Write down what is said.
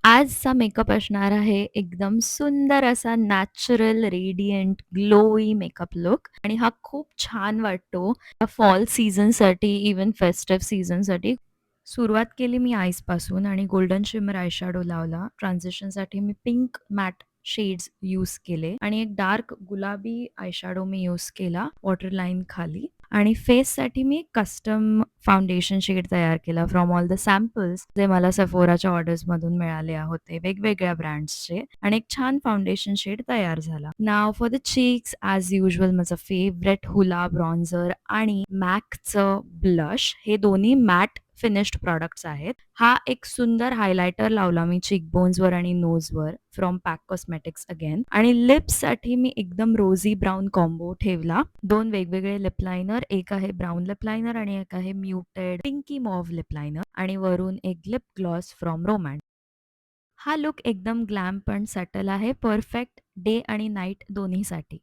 आजचा मेकअप असणार आहे एकदम सुंदर असा natural, radiant, glowy makeup look आणि हा खूप छान वाटतो फॉल सीझनसाठी, इव्हन फेस्टिव्ह सीझनसाठी. सुरुवात केली मी आईसपासून आणि गोल्डन शिमर आयशॅडो लावला. ट्रान्झिशनसाठी मी पिंक मॅट शेड्स यूज केले आणि एक डार्क गुलाबी आयशॅडो मी यूज केला वॉटर लाईन खाली आणि फेससाठी मी कस्टम फाउंडेशन शेड तयार केला फ्रॉम ऑल द सॅम्पल्स जे मला Sephoraच्या ऑर्डर्समधून मिळाले होते वेगवेगळ्या ब्रँड्सचे आणि एक छान फाउंडेशन शेड तयार झाला. Now for the cheeks as usual माझं फेवरेट हुला ब्रॉन्झर आणि मॅकचं ब्लश हे दोन्ही मॅट फिनिश्ड प्रॉडक्ट्स आहेत. हा एक सुंदर हायलायटर लावला मी चीकबोन्सवर आणि नोजवर फ्रॉम पॅक कॉस्मेटिक्स अगेन आणि लिप्ससाठी मी एकदम रोझी ब्राउन कॉम्बो ठेवला. 2 वेगवेगळे लिप लायनर, एक आहे ब्राउन लिप लायनर आणि एक आहे म्युटेड पिंकी मॉव्ह लिप लायनर आणि वरून एक लिप ग्लॉस फ्रॉम रोमॅन्स. हा लूक एकदम ग्लॅम पण सटल आहे. परफेक्ट डे आणि नाईट दोन्हीसाठी.